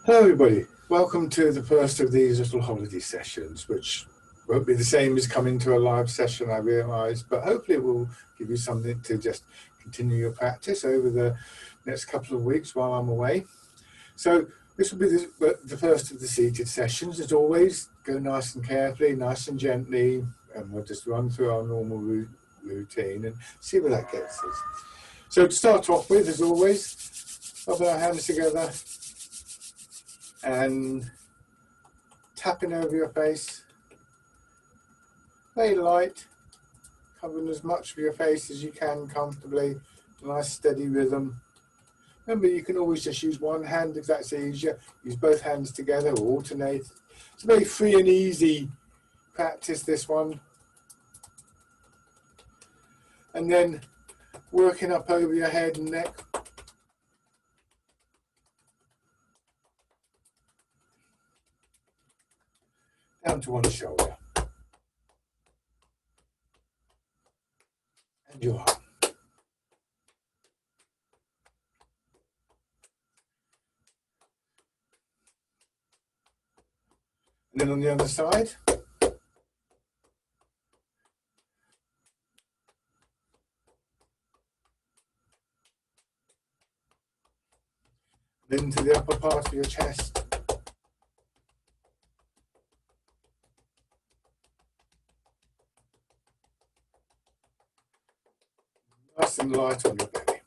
Hello everybody, welcome to the first of these little holiday sessions, which won't be the same as coming to a live session, I realise, but hopefully it will give you something to just continue your practice over the next couple of weeks while I'm away. So this will be the first of the seated sessions. As always, go nice and carefully, nice and gently, and we'll just run through our normal routine and see where that gets us. So to start off with, as always, rub our hands together and tapping over your face, very light, covering as much of your face as you can comfortably, a nice steady rhythm. Remember, you can always just use one hand if that's easier, use both hands together or alternate. It's a very free and easy practice, this one. And then working up over your head and neck. Down to one shoulder. And your arm. And then on the other side. Then to the upper part of your chest. Nice and light on your belly.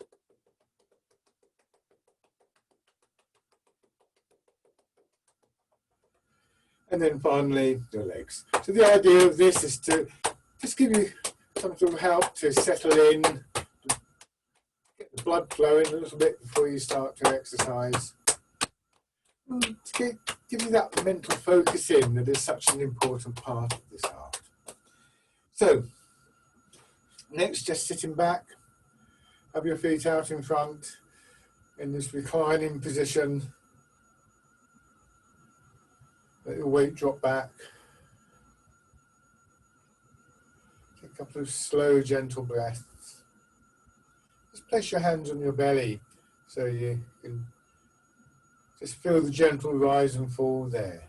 And then finally, your legs. So the idea of this is to just give you some sort of help to settle in, get the blood flowing a little bit before you start to exercise. To give you that mental focus in that is such an important part of this art. So, next, just sitting back, have your feet out in front in this reclining position. Let your weight drop back. Take a couple of slow, gentle breaths. Just place your hands on your belly so you can just feel the gentle rise and fall there.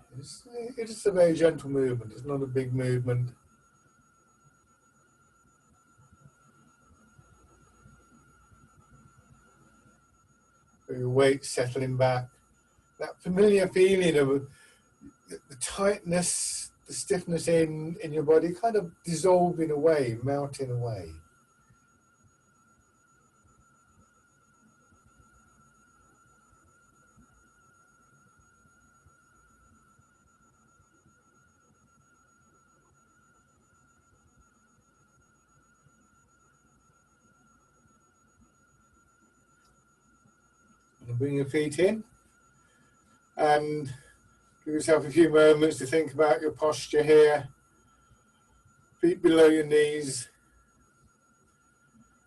It's a very gentle movement, it's not a big movement. Feel your weight settling back. That familiar feeling of the tightness, the stiffness in your body kind of dissolving away, melting away. And bring your feet in and give yourself a few moments to think about your posture here. Feet below your knees.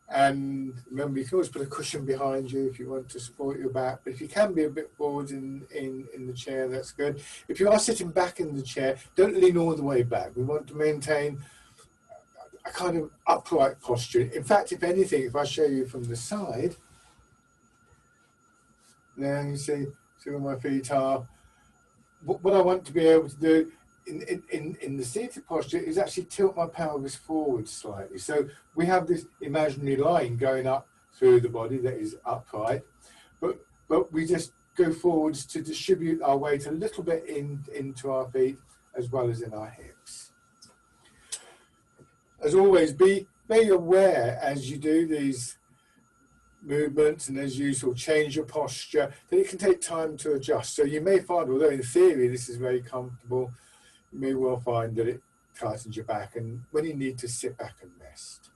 And remember, you can always put a cushion behind you if you want to support your back. But if you can be a bit forward in the chair, that's good. If you are sitting back in the chair, don't lean all the way back. We want to maintain a kind of upright posture. In fact, if anything, if I show you from the side, now you see where my feet are. What I want to be able to do in the seated posture is actually tilt my pelvis forward slightly. So we have this imaginary line going up through the body that is upright, but we just go forwards to distribute our weight a little bit into our feet as well as in our hips. As always, be very aware as you do these movements and as you sort of change your posture that it can take time to adjust. So you may find, although in theory this is very comfortable, you may well find that it tightens your back, and when you need to sit back and rest.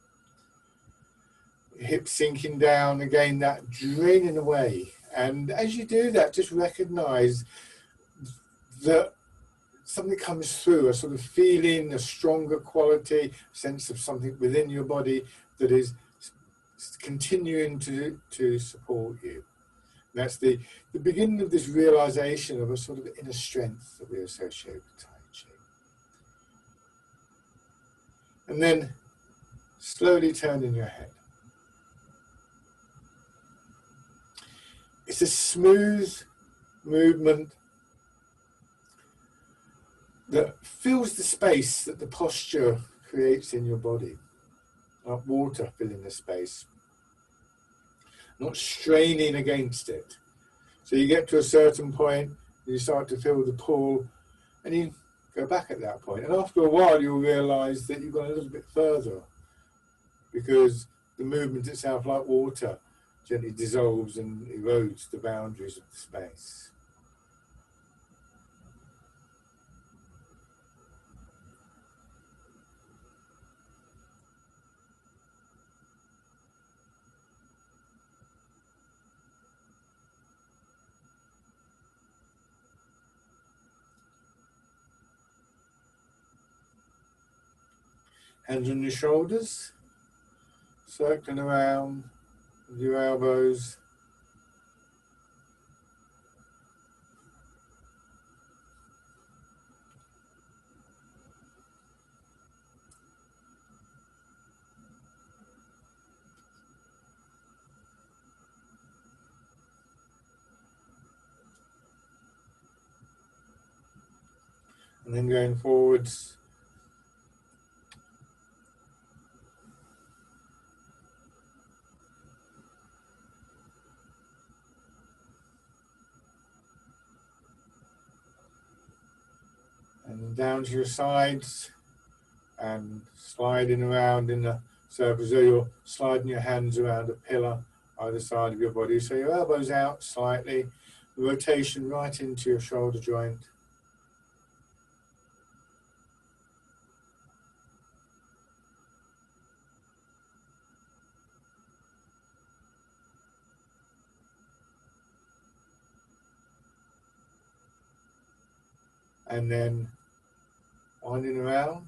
Your hips sinking down, again that draining away, and as you do that, just recognize that something comes through, a sort of feeling, a stronger quality, sense of something within your body that is continuing to support you. And that's the beginning of this realization of a sort of inner strength that we associate with Tai Chi. And then slowly turning your head. It's a smooth movement that fills the space that the posture creates in your body, like water filling the space, not straining against it. So you get to a certain point, you start to feel the pull, and you go back at that point. And after a while, you'll realise that you've gone a little bit further, because the movement itself, like water, gently dissolves and erodes the boundaries of the space. Hands on your shoulders, circling around with your elbows. And then going forwards, and down to your sides, and sliding around in the circle. So you're sliding your hands around a pillar either side of your body. So your elbows out slightly, rotation right into your shoulder joint. And then winding around.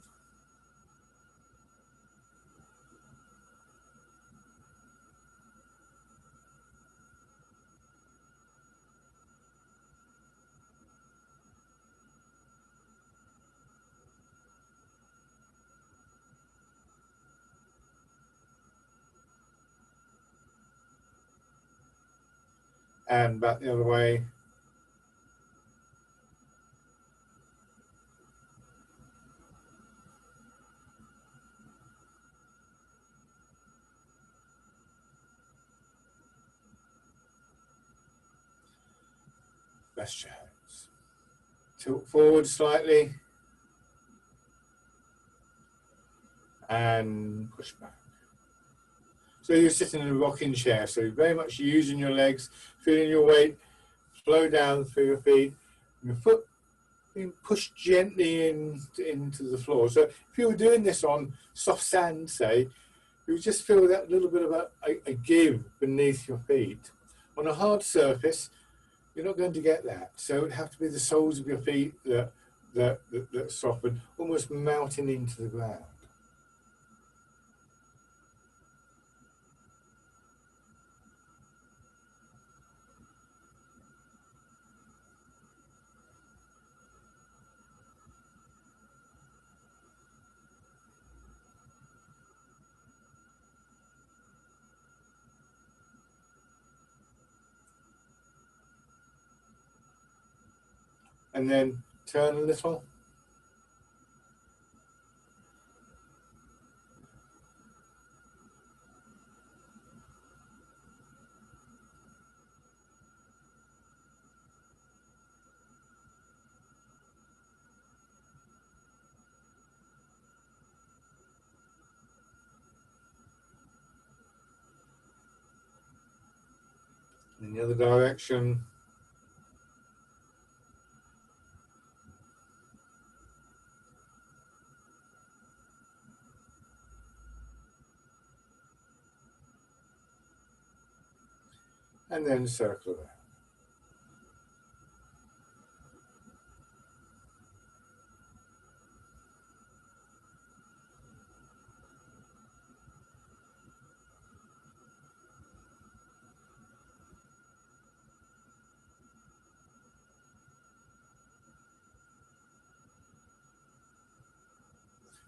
And back the other way. Rest your hands. Tilt forward slightly. And push back. So you're sitting in a rocking chair, so you're very much using your legs, feeling your weight flow down through your feet, your foot being pushed gently into the floor. So if you were doing this on soft sand, say, you would just feel that little bit of a give beneath your feet. On a hard surface, you're not going to get that. So it would have to be the soles of your feet that soften, almost melting into the ground. And then turn a little. In the other direction. And then circle around.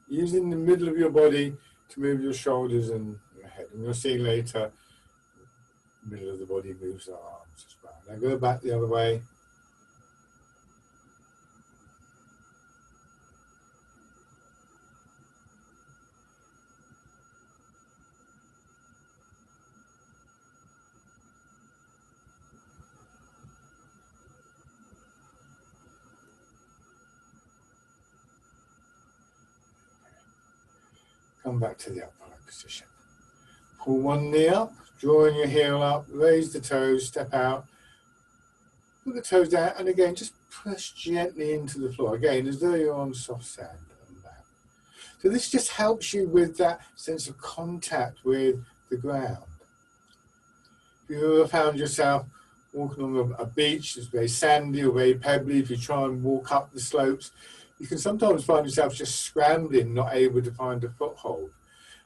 Using the middle of your body to move your shoulders and your head. And you'll see later, the middle of the body moves the arms as well. Now go back the other way. Come back to the upright position. Pull one knee up, drawing your heel up, raise the toes, step out, put the toes down, and again, just press gently into the floor. Again, as though you're on soft sand and back. So this just helps you with that sense of contact with the ground. If you've ever found yourself walking on a beach that's very sandy or very pebbly, if you try and walk up the slopes, you can sometimes find yourself just scrambling, not able to find a foothold.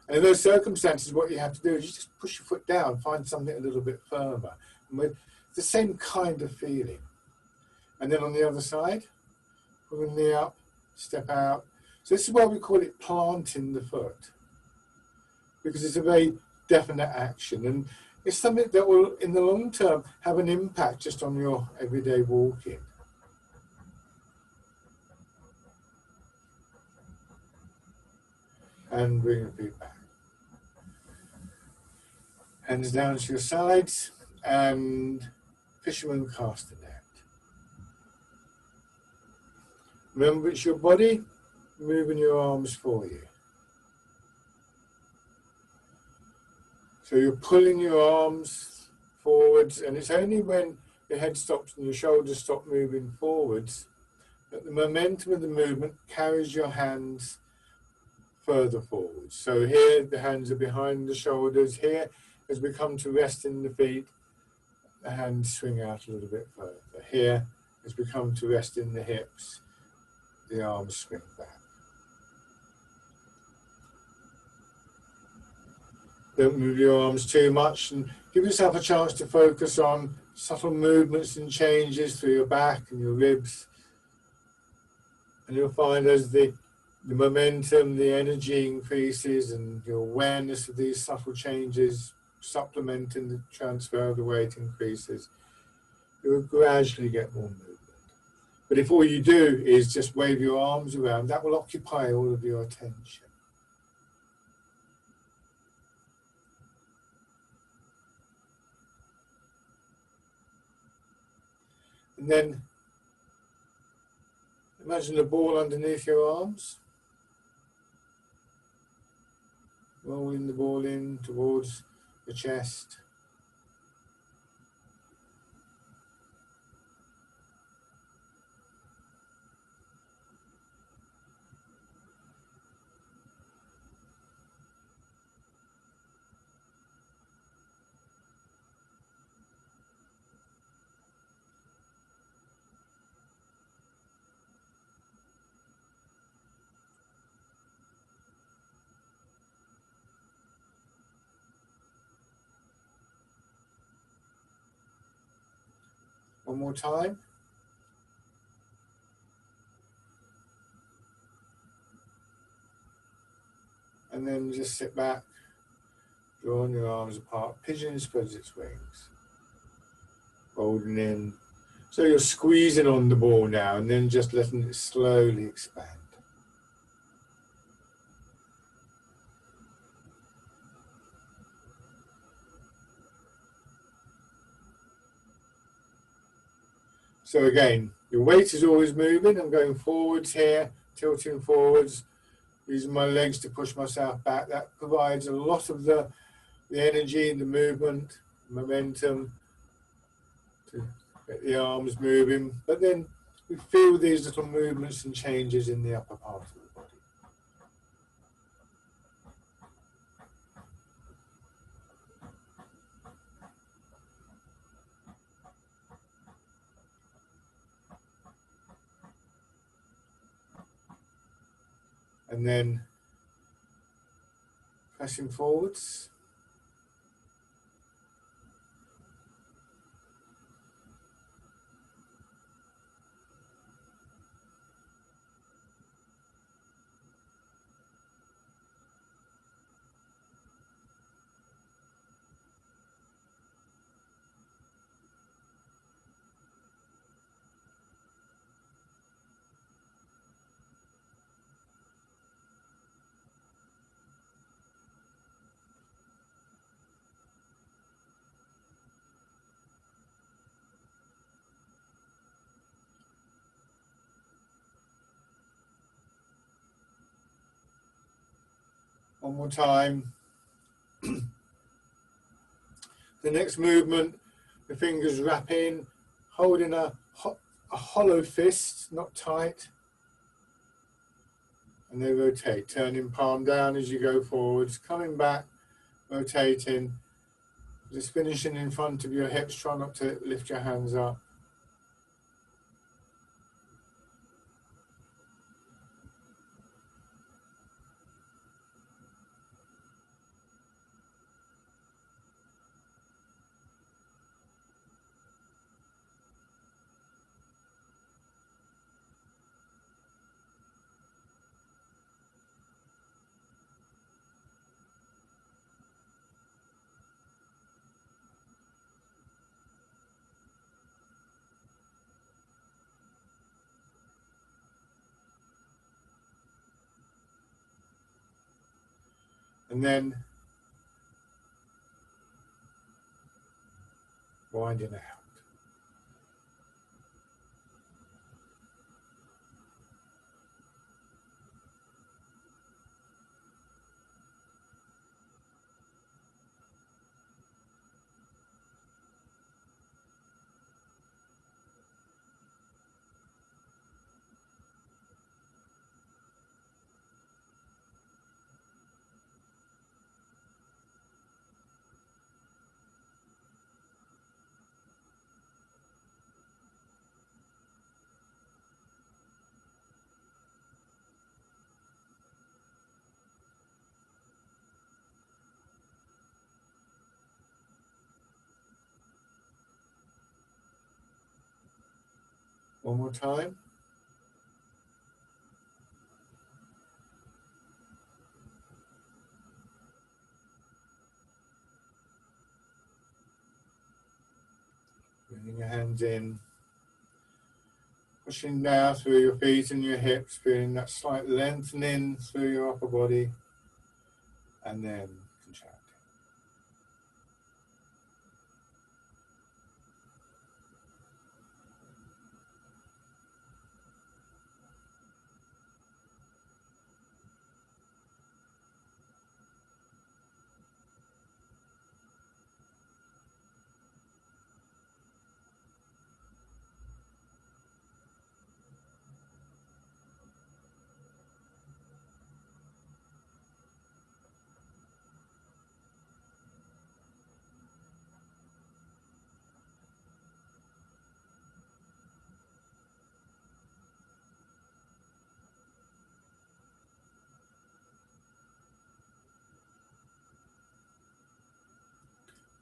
And in those circumstances, what you have to do is you just push your foot down, find something a little bit firmer. And with the same kind of feeling. And then on the other side, pull the knee up, step out. So this is why we call it planting the foot, because it's a very definite action. And it's something that will, in the long term, have an impact just on your everyday walking. And bring your feet back. Hands down to your sides, and fisherman cast the net. Remember, it's your body moving your arms for you. So you're pulling your arms forwards, and it's only when your head stops and your shoulders stop moving forwards that the momentum of the movement carries your hands further forwards. So here the hands are behind the shoulders. Here, as we come to rest in the feet, the hands swing out a little bit further. Here, as we come to rest in the hips, the arms swing back. Don't move your arms too much, and give yourself a chance to focus on subtle movements and changes through your back and your ribs. And you'll find as the momentum, the energy increases, and your awareness of these subtle changes, supplementing the transfer of the weight increases, you will gradually get more movement. But if all you do is just wave your arms around, that will occupy all of your attention. And then imagine a ball underneath your arms. Rolling the ball in towards the chest. One more time. And then just sit back, drawing your arms apart. Pigeon spreads its wings. Holding in. So you're squeezing on the ball now, and then just letting it slowly expand. So again, your weight is always moving. I'm going forwards here, tilting forwards, using my legs to push myself back. That provides a lot of the energy, the movement, momentum to get the arms moving. But then we feel these little movements and changes in the upper part of the body. And then pressing forwards. One more time. The next movement, the fingers wrap in, holding a hollow fist, not tight. And they rotate, turning palm down as you go forwards, coming back, rotating. Just finishing in front of your hips, try not to lift your hands up. And then winding out. One more time. Bringing your hands in, pushing down through your feet and your hips, feeling that slight lengthening through your upper body, and then contracting.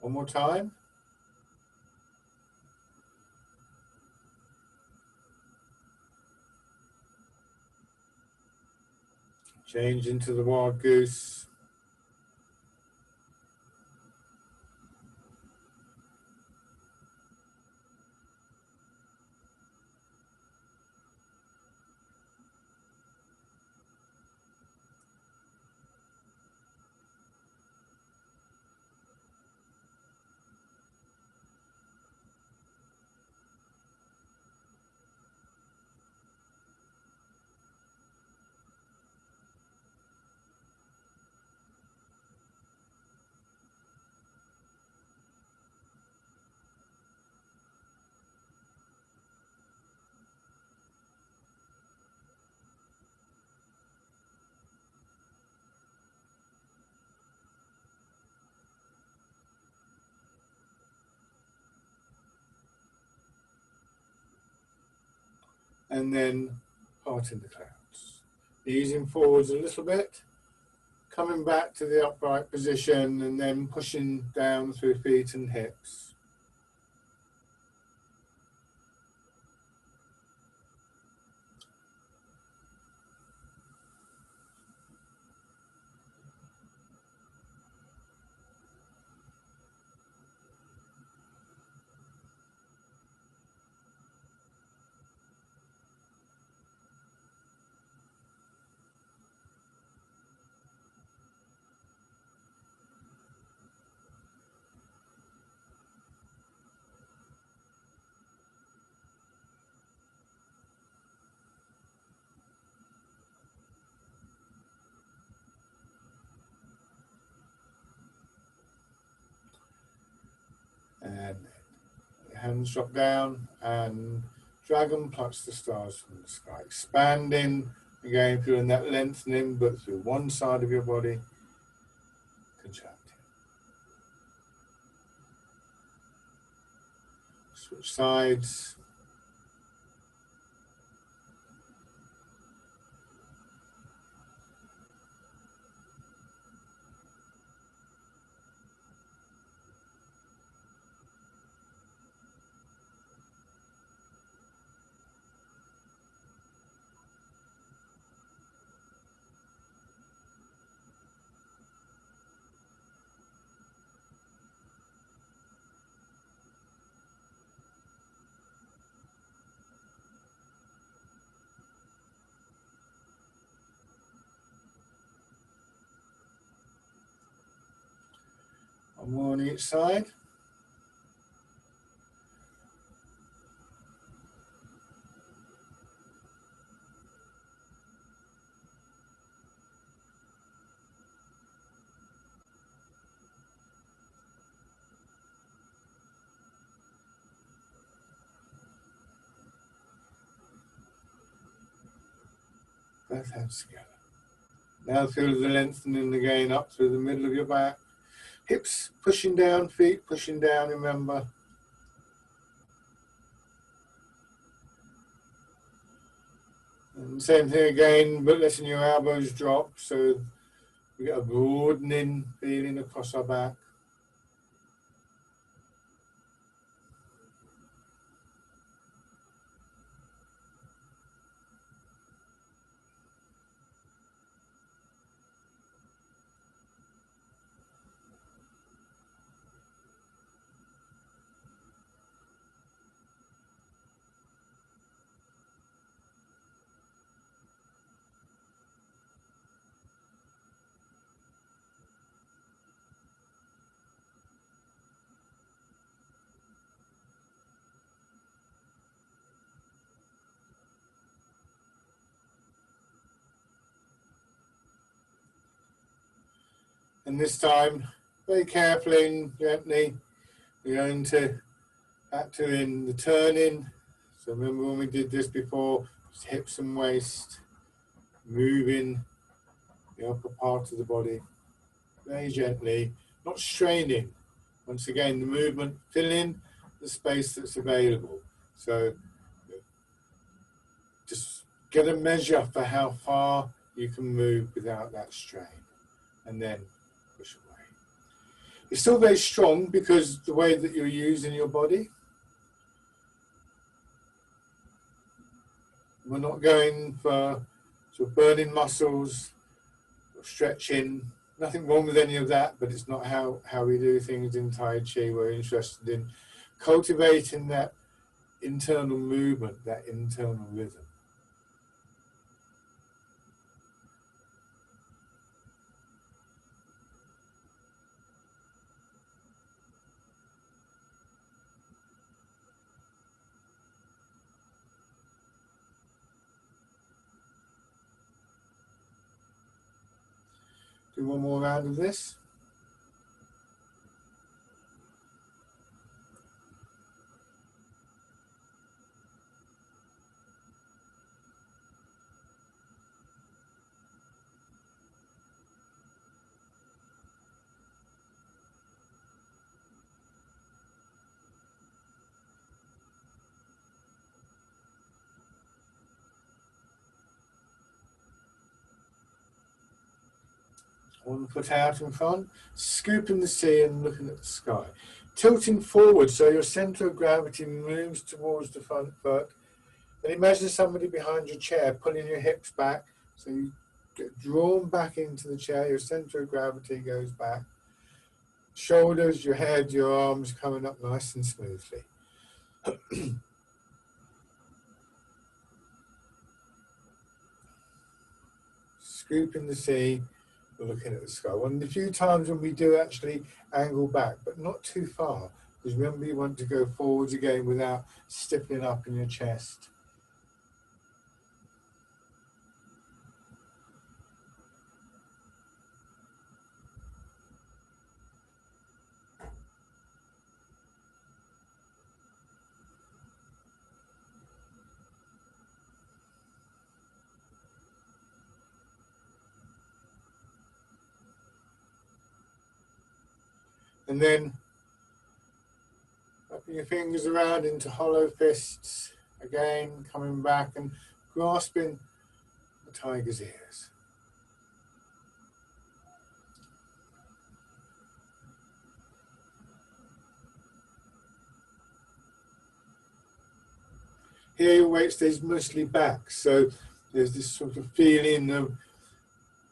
One more time. Change into the wild goose. And then parting the clouds. Easing forwards a little bit, coming back to the upright position, and then pushing down through feet and hips. Hands drop down and dragon plucks the stars from the sky, expanding, again feeling that lengthening, but through one side of your body, contracting. Switch sides. One more on each side. Both hands together. Now feel the lengthening again up through the middle of your back. Hips pushing down, feet pushing down, remember. And same thing again, but letting your elbows drop so we get a broadening feeling across our back. And this time, very carefully and gently, we're going to factor in the turning. So remember when we did this before, just hips and waist, moving the upper part of the body very gently, not straining. Once again, the movement filling the space that's available. So just get a measure for how far you can move without that strain, and then push away. It's still very strong because the way that you're using your body. We're not going for sort of burning muscles or stretching. Nothing wrong with any of that, but it's not how we do things in Tai Chi. We're interested in cultivating that internal movement, that internal rhythm. Do one more round of this. One foot out in front, scooping the sea and looking at the sky. Tilting forward so your centre of gravity moves towards the front foot. Then imagine somebody behind your chair pulling your hips back so you get drawn back into the chair, your centre of gravity goes back. Shoulders, your head, your arms coming up nice and smoothly. Scooping the sea, looking at the sky. One of the few times when we do actually angle back, but not too far, because remember you want to go forwards again without stiffening up in your chest. And then wrapping your fingers around into hollow fists, again coming back and grasping the tiger's ears. Here your weight stays mostly back, so there's this sort of feeling of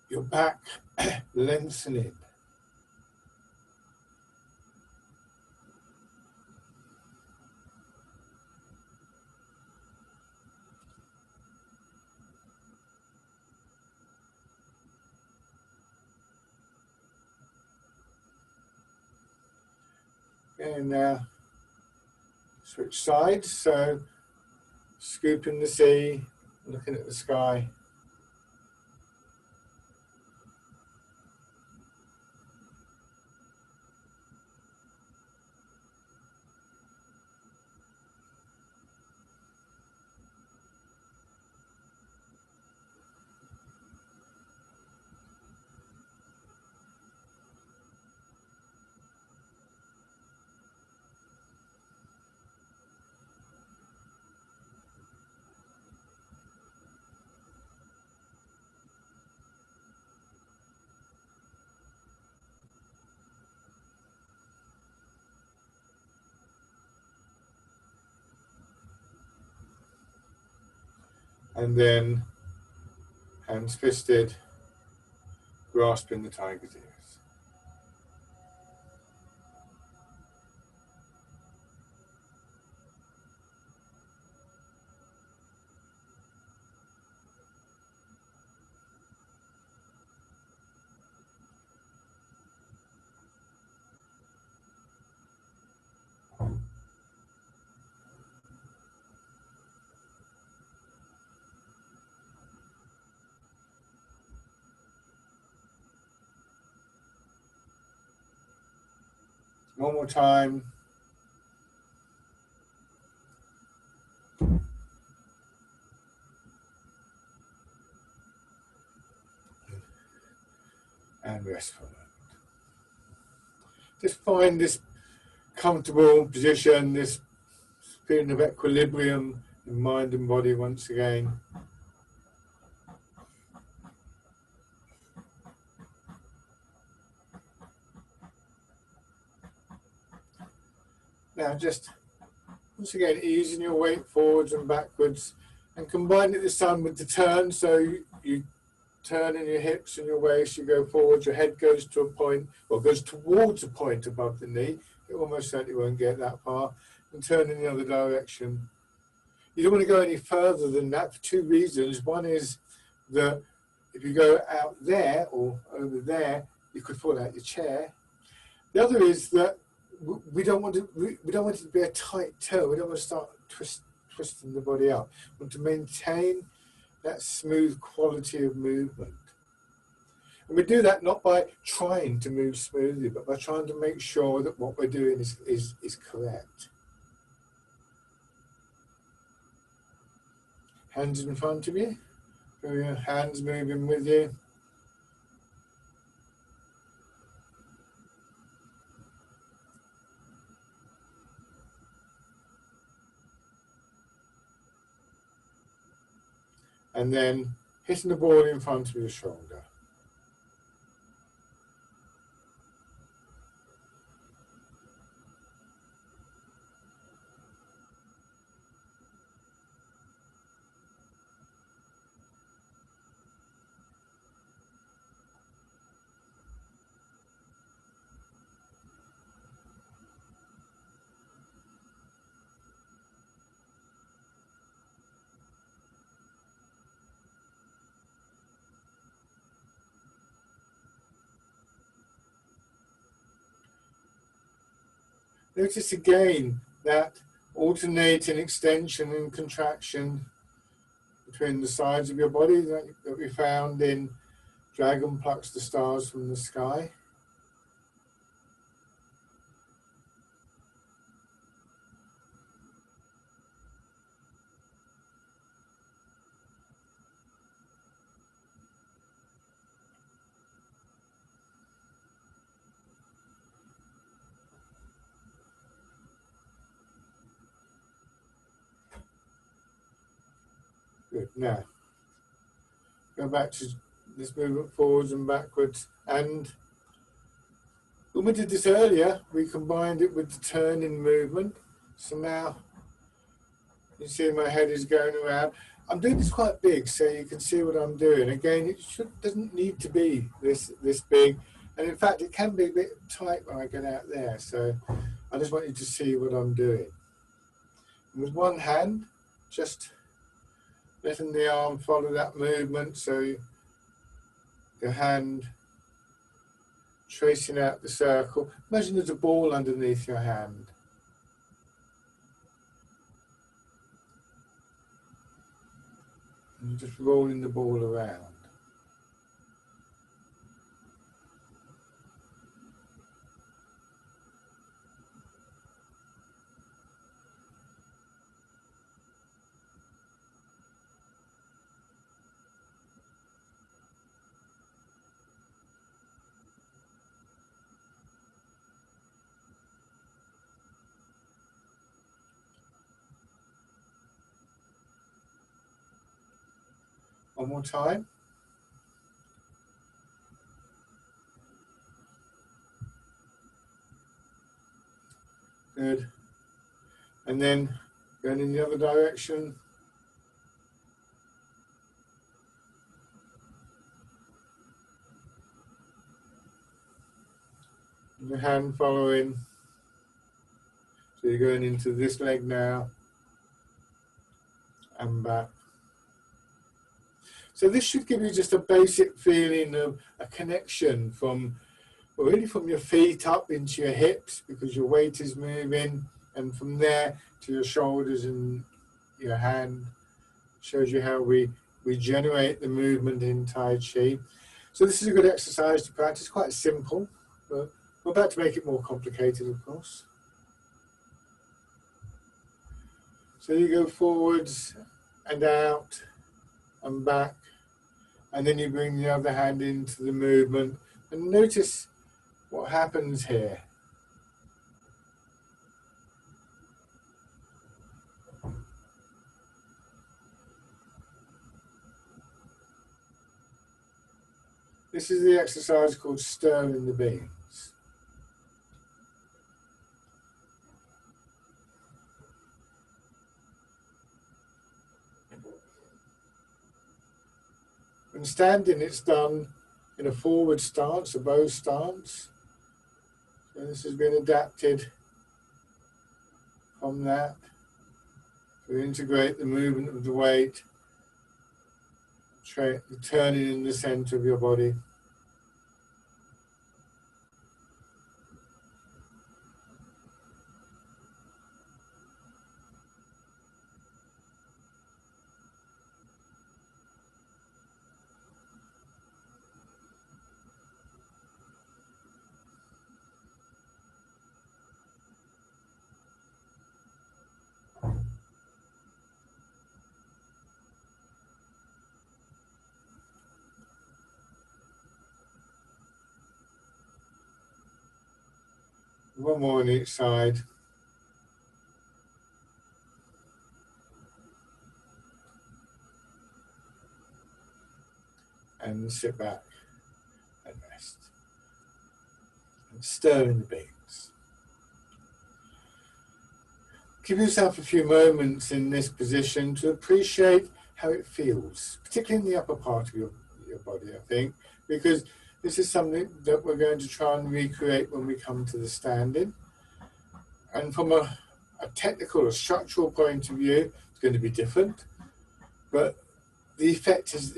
your back lengthening. And now switch sides, so scooping the sea, looking at the sky. And then hands fisted, grasping the tiger's ears. One more time. And rest for a moment. Just find this comfortable position, this feeling of equilibrium in mind and body once again. Now just once again easing your weight forwards and backwards and combine it this time with the turn, so you turn in your hips and your waist, you go forwards, your head goes to a point, or goes towards a point above the knee. It almost certainly won't get that far. And turn in the other direction. You don't want to go any further than that for two reasons. One is that if you go out there or over there, you could fall out your chair. The other is that we don't want it to be a tight toe. We don't want to start twisting the body up. We want to maintain that smooth quality of movement. And we do that not by trying to move smoothly, but by trying to make sure that what we're doing is correct. Hands in front of you. Feel your hands moving with you. And then hitting the ball in front of your shoulder. Notice again that alternating extension and contraction between the sides of your body that we found in Dragon Plucks the Stars from the Sky. Now, go back to this movement forwards and backwards. And when we did this earlier, we combined it with the turning movement. So now you see my head is going around. I'm doing this quite big so you can see what I'm doing. Again, it doesn't need to be this big. And in fact, it can be a bit tight when I get out there. So I just want you to see what I'm doing. And with one hand, just letting the arm follow that movement. So your hand tracing out the circle. Imagine there's a ball underneath your hand. And you're just rolling the ball around. One more time. Good. And then going in the other direction. The hand following. So you're going into this leg now and back. So this should give you just a basic feeling of a connection from, well, really from your feet up into your hips because your weight is moving, and from there to your shoulders and your hand. Shows you how we generate the movement in Tai Chi. So this is a good exercise to practice, quite simple, but we're about to make it more complicated, of course. So you go forwards and out and back, and then you bring the other hand into the movement, and notice what happens here. This is the exercise called stirring the beans. When standing, it's done in a forward stance, a bow stance. So this has been adapted from that to integrate the movement of the weight, turning in the center of your body. One more on each side. And sit back and rest. And stir in the beans. Give yourself a few moments in this position to appreciate how it feels, particularly in the upper part of your body, I think, because this is something that we're going to try and recreate when we come to the standing. And from a technical or structural point of view, it's going to be different, but the effect is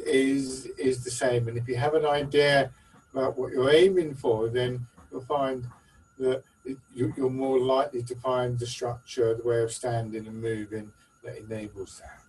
the same. And if you have an idea about what you're aiming for, then you'll find that you're more likely to find the structure, the way of standing and moving that enables that.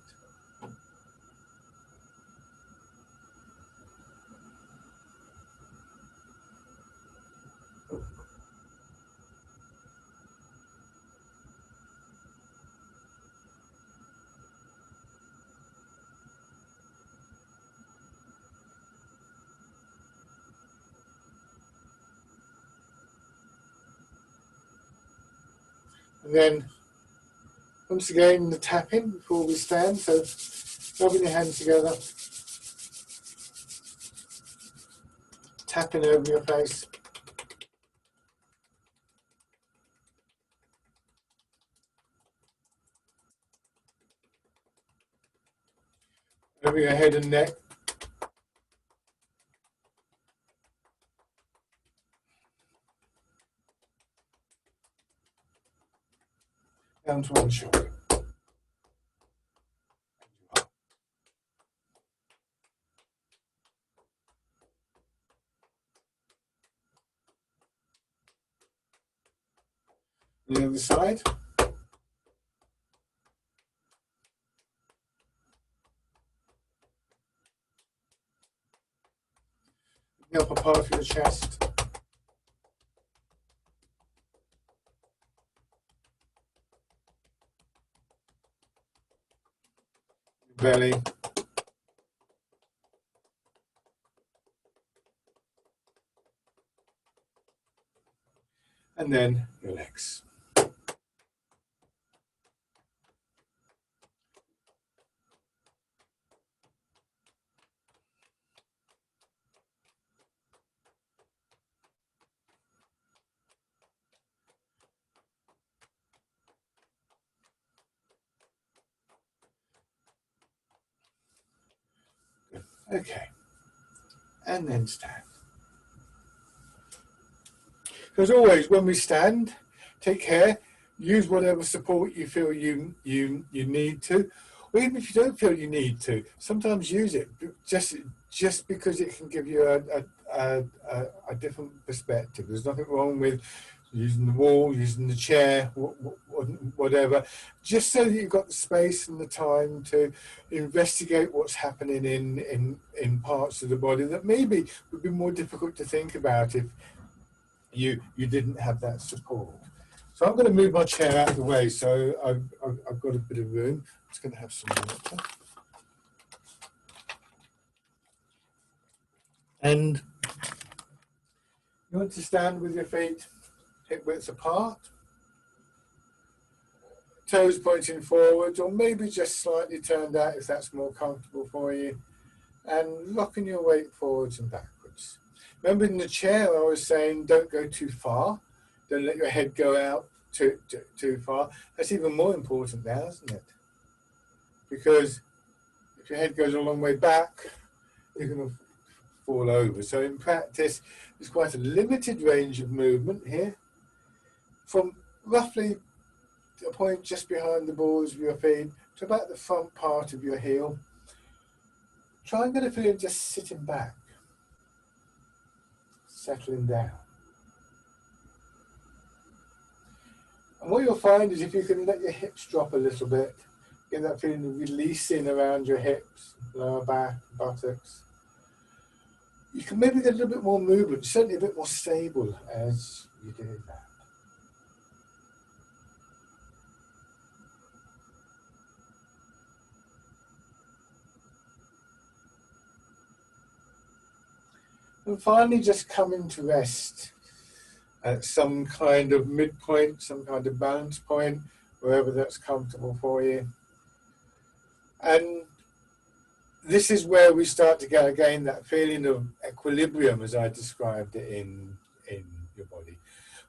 And then, once again, the tapping before we stand. So Rubbing your hands together, tapping over your face. Over your head and neck. Down to one shoulder. The other side. The upper part of your chest. Belly. And then your legs. Good. Okay. And then stand. As always, when we stand, take care. Use whatever support you feel you need to, or even if you don't feel you need to, sometimes use it just because it can give you a different perspective. There's nothing wrong with using the wall, using the chair, whatever, just so that you've got the space and the time to investigate what's happening in parts of the body that maybe would be more difficult to think about if you didn't have that support. So I'm going to move my chair out of the way, so I've got a bit of room. I'm just going to have some water. And you want to stand with your feet hip width apart, toes pointing forwards, or maybe just slightly turned out if that's more comfortable for you, and rocking your weight forwards and backwards. Remember, in the chair I was saying don't go too far, don't let your head go out too far. That's even more important now, isn't it? Because if your head goes a long way back, you're going to fall over. So in practice, there's quite a limited range of movement here, from roughly a point just behind the balls of your feet to about the front part of your heel. Try and get a feeling just sitting back, settling down. And what you'll find is if you can let your hips drop a little bit, get that feeling of releasing around your hips, lower back, buttocks, you can maybe get a little bit more movement, certainly a bit more stable as you do that. And finally, just coming to rest at some kind of midpoint, some kind of balance point, wherever that's comfortable for you. And this is where we start to get again that feeling of equilibrium as I described it in your body.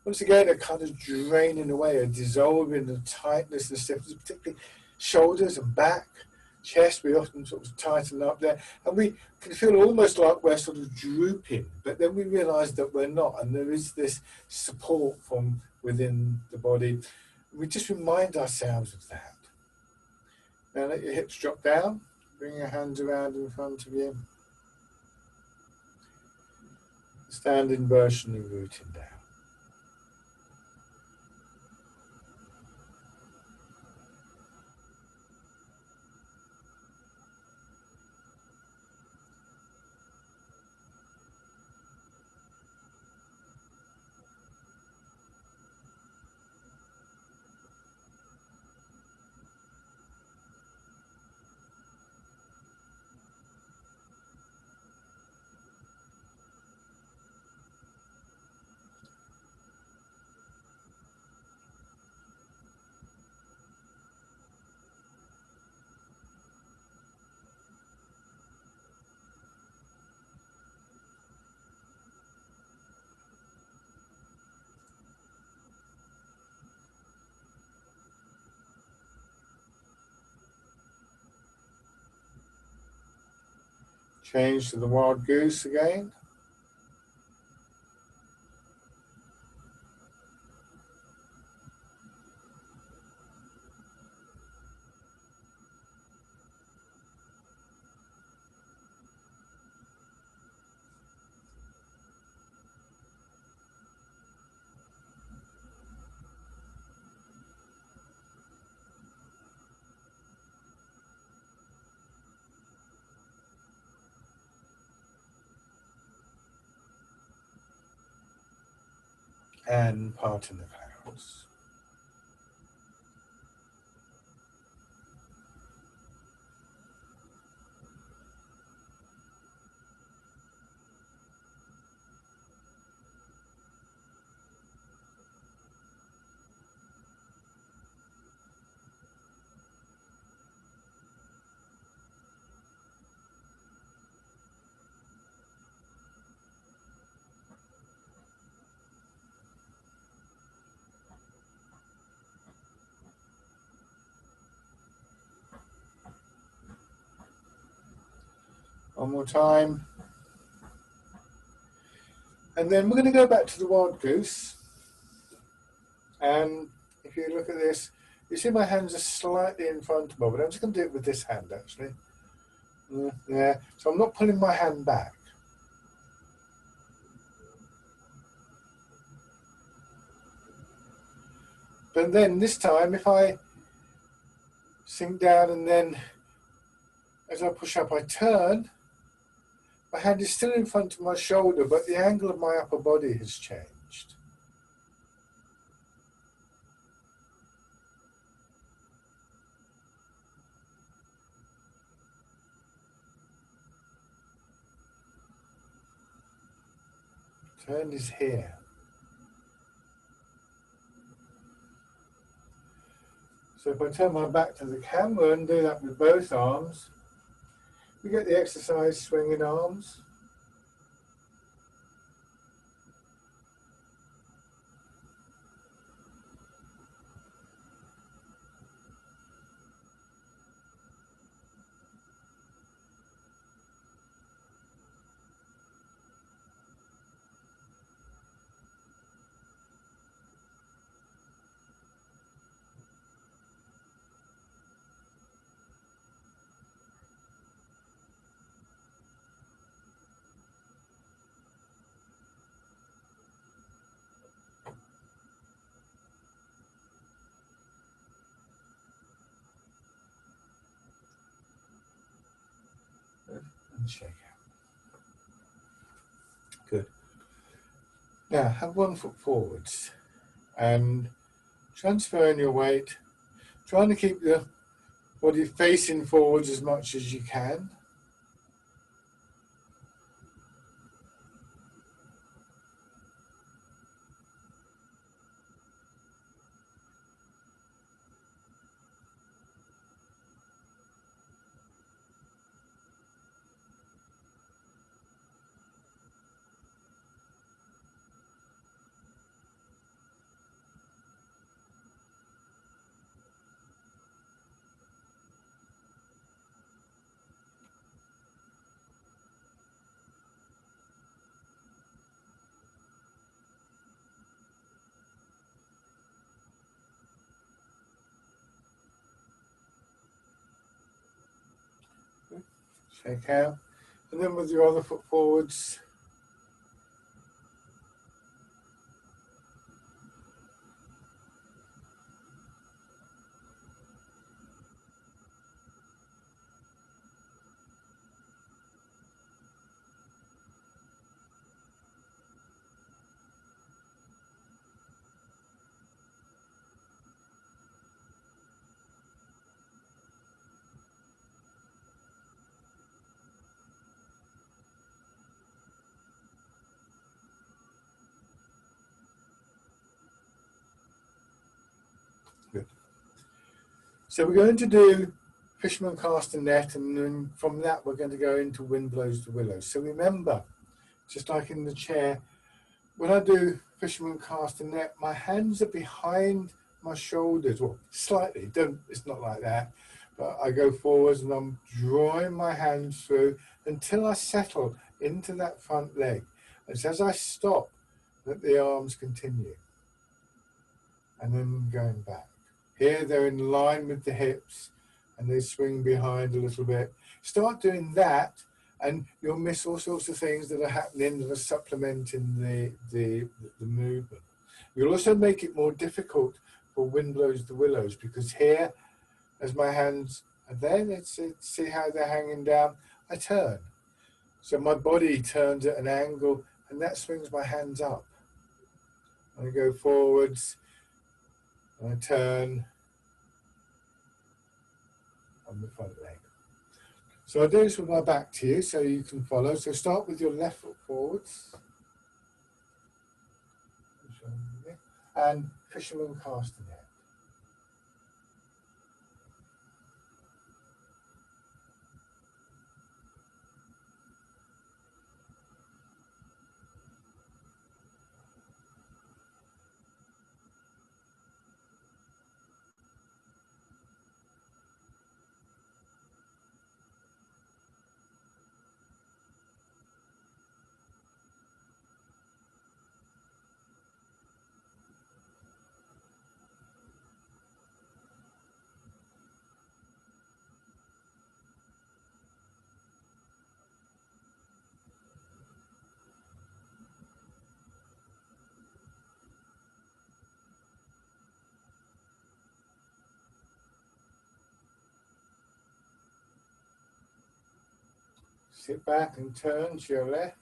Once again, a kind of draining away, a dissolving of tightness and stiffness, particularly shoulders and back, chest. We often sort of tighten up there, and we can feel almost like we're sort of drooping, but then we realise that we're not, and there is this support from within the body. We just remind ourselves of that. Now let your hips drop down, bring your hands around in front of you. Standing version of rooting down. Change to the wild goose again. And part in the clouds. One more time. And then we're going to go back to the wild goose. And if you look at this, you see my hands are slightly in front of me, but I'm just going to do it with this hand actually. Yeah, so I'm not pulling my hand back. But then this time, if I sink down and then as I push up, I turn, my hand is still in front of my shoulder, but the angle of my upper body has changed. Turn is here. So if I turn my back to the camera and do that with both arms, we get the exercise swinging arms. And shake out. Good. Now have 1 foot forwards and transferring your weight, trying to keep the body facing forwards as much as you can. Shake out. And then with your other foot forwards. Good. So we're going to do fisherman cast a net, and then from that we're going to go into wind blows the willows. So remember, just like in the chair, when I do fisherman cast a net, my hands are behind my shoulders, well, slightly, it's not like that, But I go forwards and I'm drawing my hands through until I settle into that front leg. And it's as I stop that the arms continue. And then going back. Here they're in line with the hips and they swing behind a little bit. Start doing that and you'll miss all sorts of things that are happening that are supplementing the movement. You'll also make it more difficult for wind blows the willows, because here, as my hands are there, see how they're hanging down, I turn. So my body turns at an angle and that swings my hands up. I go forwards, and I turn on the front leg. So I do this with my back to you so you can follow. So start with your left foot forwards. And fisherman cast the net. Sit back and turn to your left,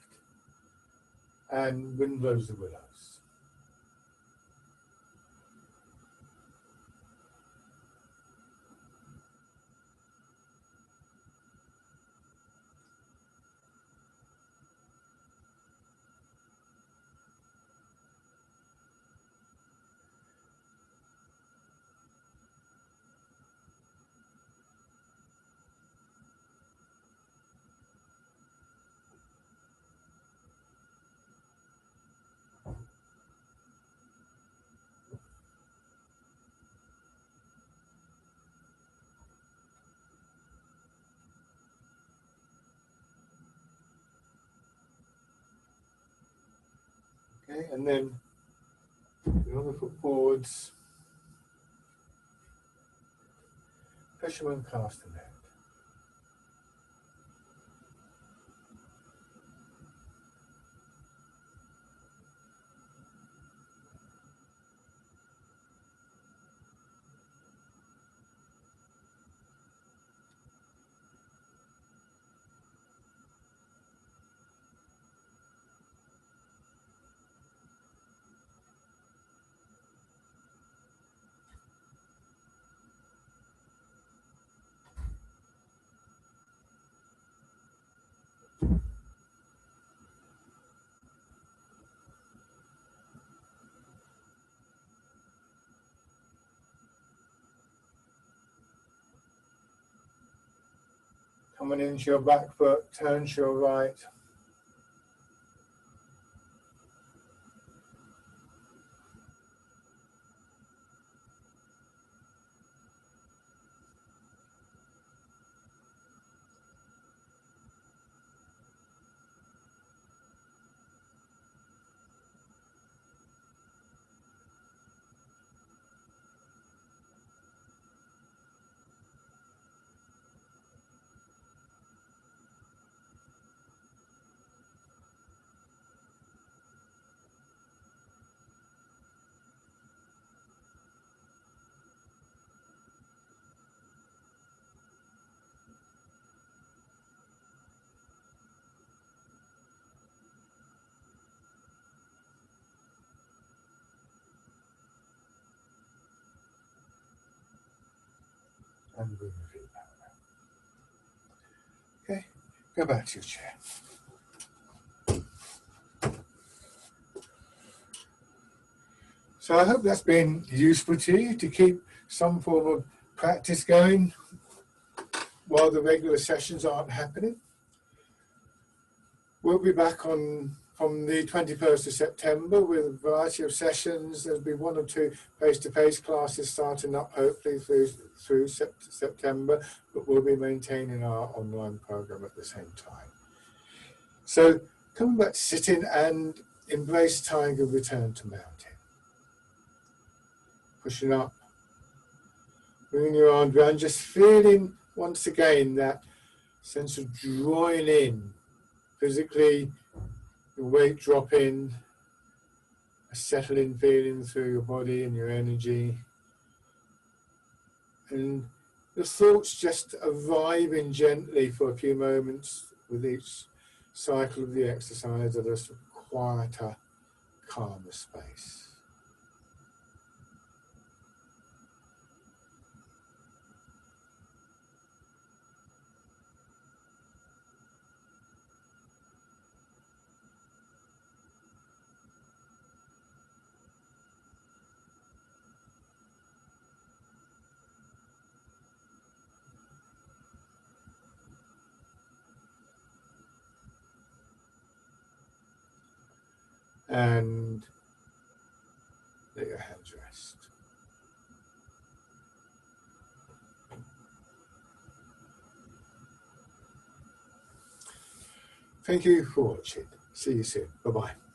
and wind blows the willows. Okay, and then the other foot forwards, fisherman cast the net. Coming into your back foot, turn to your right. And bring your feet back. Okay, go back to your chair. So I hope that's been useful to you to keep some form of practice going while the regular sessions aren't happening. We'll be back on from the 21st of September with a variety of sessions. There'll be 1 or 2 face-to-face classes starting up hopefully through September, but we'll be maintaining our online program at the same time. So coming back to sitting and embrace tiger, return to mountain. Pushing up, bringing your arms around, just feeling once again that sense of drawing in, physically your weight dropping, a settling feeling through your body and your energy, and the thoughts just arriving gently for a few moments with each cycle of the exercise at a sort of quieter, calmer space. And let your hands rest. Thank you for watching. See you soon. Bye-bye.